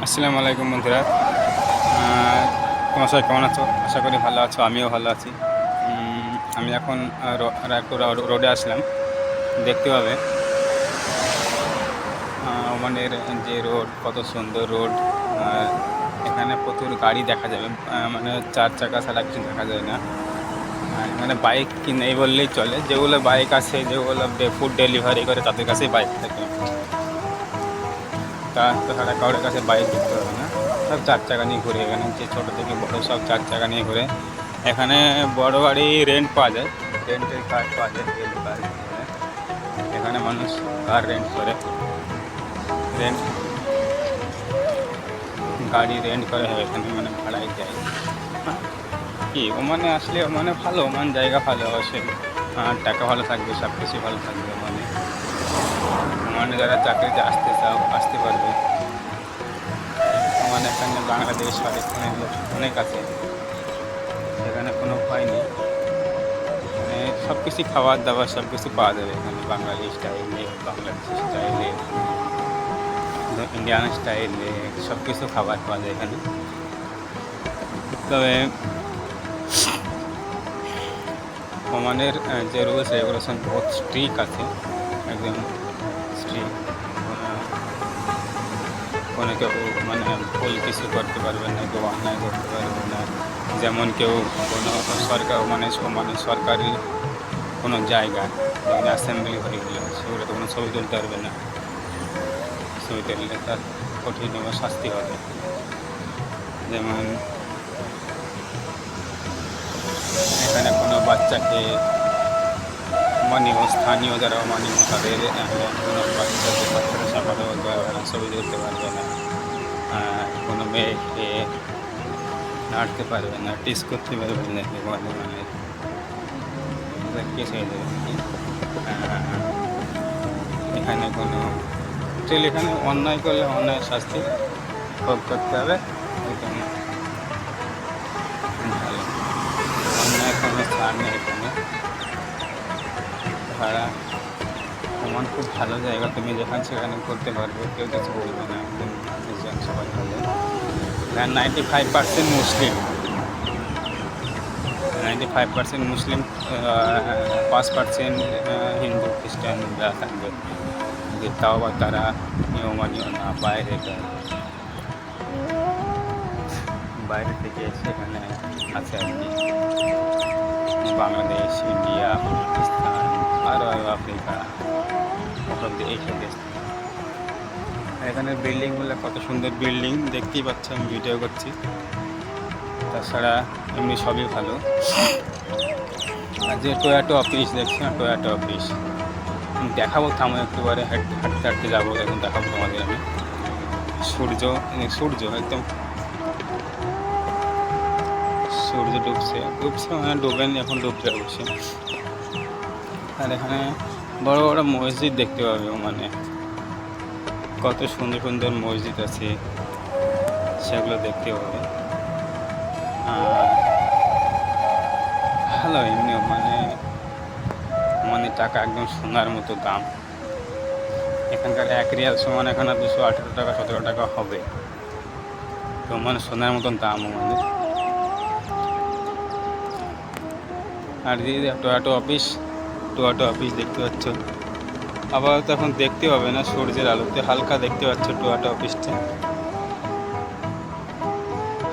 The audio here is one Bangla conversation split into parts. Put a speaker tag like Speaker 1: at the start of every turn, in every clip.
Speaker 1: আসসালামু আলাইকুম বন্ধুরা। তোমার সবাই কেমন আছো? আশা করি ভালো আছো, আমিও ভালো আছি। আমি এখন রায়পুর রোডে আসলাম। দেখতে পাবে ওমানের যে রোড, কত সুন্দর রোড। আর এখানে প্রচুর গাড়ি দেখা যাবে, মানে চার চাকা ছাড়া কিছু দেখা যায় না। আর এখানে বাইক নেই বললেই চলে, যেগুলো বাইক আছে, যেগুলো ফুড ডেলিভারি করে তাদের কাছেই বাইক থাকে। তাছাড়া কারোর কাছে বাইক দেখতে হবে না, সব চার চাকা নিয়ে ঘুরে। এখানে যে ছোটো থেকে বড়ো সব চার চাকা নিয়ে ঘুরে। এখানে বড় গাড়ি রেন্ট পাওয়া যায়, রেন্টের কার পাওয়া যায়, রেন্ট কার। এখানে মানুষ কার রেন্ট করে, রেন্ট গাড়ি রেন্ট করে হয় এখানে, মানে ভাড়ায় যায়। কি ওমানে আসলে, ওমানে ভালো, ওমান জায়গা ভালো অবশ্যই। টাকা ভালো থাকবে, সব কিছু ভালো থাকবে ওমানে। ওমানে যারা চাকরিতে আসতে চাও আসতে পারবে। ওমানে এখানে বাংলাদেশ পাকিস্তানের লোক অনেক আছে, সেখানে কোনো ভয় নেই। মানে সব কিছু খাবার দাবার সব কিছু পাওয়া যাবে এখানে, বাঙালি স্টাইলে, বাংলাদেশি স্টাইলে, ইন্ডিয়ান স্টাইলে সব কিছু খাবার পাওয়া যায় এখানে। তবে ওমানের যে রুলস রেগুলেশন বহুত স্ট্রিক আছে, একদম স্ট্রিক। কোনো কেউ মানে ভুল কিছু করতে পারবে না, কেউ অন্যায় করতে পারবে না। যেমন কেউ কোনো সরকার মানে সরকারি কোনো জায়গা, যেখানে অ্যাসেম্বলি হয়ে গেলো, সেগুলো তো কোনো ছবি তুলতে পারবে না। ছবি তুললে তার কঠিন শাস্তি হবে। যেমন এখানে কোনো বাচ্চাকে স্থানীয় যারা মানীয় তাদের কোনো বাচ্চাদের সামনে বলতে পারবে না, ছবি তুলতে পারবে না। কোনো মেয়েকে নাড়তে পারবে না, টিস করতে পারবে না, মানে কেস হয়ে যাবে। এখানে কোনো এখানে অন্যায় করলে অন্যায় শাস্তি ভোগ করতে হবে, একদম ভালো। অন্যায় কোনো ছাড় নেই এখানে। ভাড়া ওমান খুব ভালো জায়গা, তুমি যেখানে সেখানে করতে পারবে, কেউ কিছু বলবে না, একদম সবাই ভালো। 95% মুসলিম, 95% মুসলিম, 5% হিন্দু খ্রিস্টান যা থাকবে। যে তাও বা তারা নিয়মানীয় না, বাইরে থেকে সেখানে আছে আর কি। বাংলাদেশ, ইন্ডিয়া, পাকিস্তান, আরও আফ্রিকা, ওসব এইসব দেশ। এখানে বিল্ডিংগুলো কত সুন্দর বিল্ডিং, দেখতেই পাচ্ছ, আমি ভিডিও করছি। তাছাড়া এমনি সবই ভালো। আর যে টয়োটা অফিস দেখছি না, টয়োটা অফিস দেখাবো, থামো একটু পরে হাঁটতে হাঁটতে যাবো, এখন দেখাবো তোমাদের আমি। সূর্য একদম, সূর্য ডুবছে মানে ডুবেনি, এখন ডুবছে অবশ্যই। আর এখানে বড় বড় মসজিদ দেখতে পাবে, মানে কত সুন্দর সুন্দর মসজিদ আছে, সেগুলো দেখতে পাবে। ভালো এমনি, মানে টাকা একদম সোনার মতো দাম। এখানকার 1 রিয়াল সমান এখানে 218 টাকা 17 টাকা হবে, তো মানে সোনার মতন দাম আমাদের। আর দিদি টয়োটা অফিস দেখতে পাচ্ছ। আপাতত এখন দেখতে পাবে না, সূর্যের আলোতে হালকা দেখতে পাচ্ছ টয়োটা অফিসটা।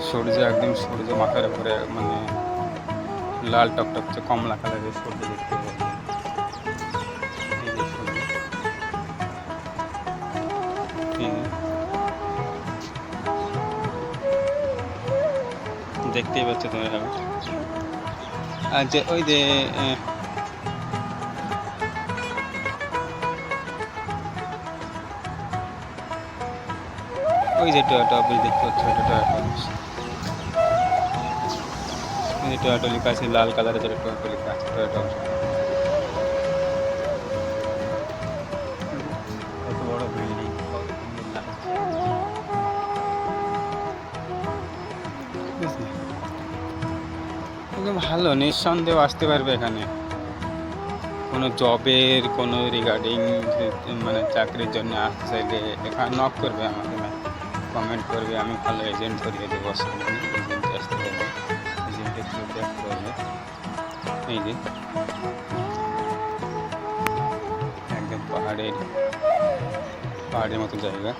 Speaker 1: সূর্য মাথার উপরে, মানে লাল টকটকছে কমলা কালারের সূর্য দেখতে পাবে। দেখতেই পাচ্ছ তুমি। আর যে ওই যে টয়োটা অফিস দেখতে পাচ্ছ, ওইটা টয়োটা অফিস। টয়োটা লেখা আছে লাল কালারের, যেটা টয়োটা লেখা আছে, টয়োটা অফিস। এত বড় বিল্ডিং, একদম ভালো, নিঃসন্দেহ আসতে পারবে এখানে। কোনো জবের, কোনো রিগার্ডিং মানে চাকরির জন্য আসতে চাইলে এখানে নক করবে আমাকে। কমেন্ট করবে, আমি ভালো এজেন্ট করিয়ে দেবো, অসুবিধা নেই। এজেন্ট আসতে হবে, এজেন্টের থ্রুতে আসতে হবে। এই যে একদম পাহাড়ের মতো জায়গা।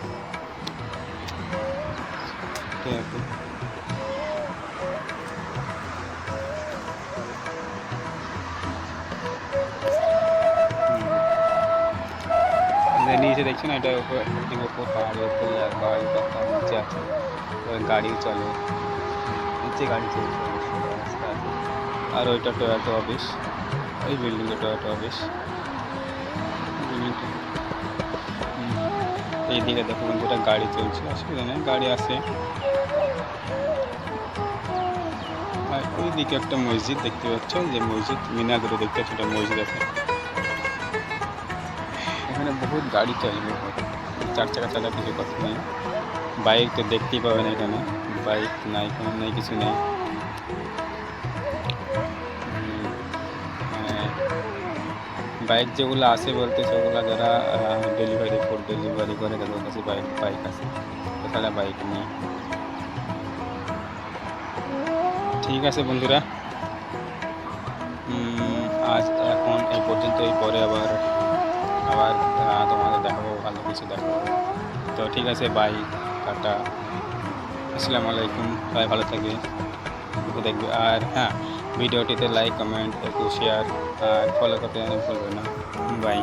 Speaker 1: নিচে দেখছি না, এটা উপর পাহাড়ের উপর, আর পাহাড়ের কথা নিচে আছে, গাড়িও চলে, নিচে গাড়ি চলছে, রাস্তা আছে। আর ওইটা টয়োটা অফিস, ওই বিল্ডিংটা টয়োটা অফিস বিল্ডিংটা। এইদিকে দেখো বন্ধুরা গাড়ি চলছে, অসুবিধা নেই, গাড়ি আছে। আর ওইদিকে একটা মসজিদ দেখতে পাচ্ছ, যে মসজিদ মিনাগুলো দেখতে পাচ্ছ, একটা মসজিদ আছে। এখানে বহুত গাড়ি চলবে, 4 চাকা চালা কিছু কথা নেই। বাইক তো দেখতেই পাবেন এখানে, বাইক নাই, কোনো নেই, কিছু নেই। মানে বাইক যেগুলো আছে বলতে, সেগুলো যারা ডেলিভারি, ফুড ডেলিভারি করে, তাদের কাছে বাইক আছে, তাছাড়া বাইক নেই। ঠিক আছে বন্ধুরা, আজ এখন এই পর্যন্তই, পরে আবার তোমাদের দেখাবো, ভালো কিছু দেখাবো। তো ঠিক আছে, বাই, টাটা, আসসালামু আলাইকুম, সবাই ভালো থাকবে, দেখবে। আর হ্যাঁ, ভিডিওটিতে লাইক, কমেন্ট, একটু শেয়ার আর ফলো করতে ভুলবে না। বাই।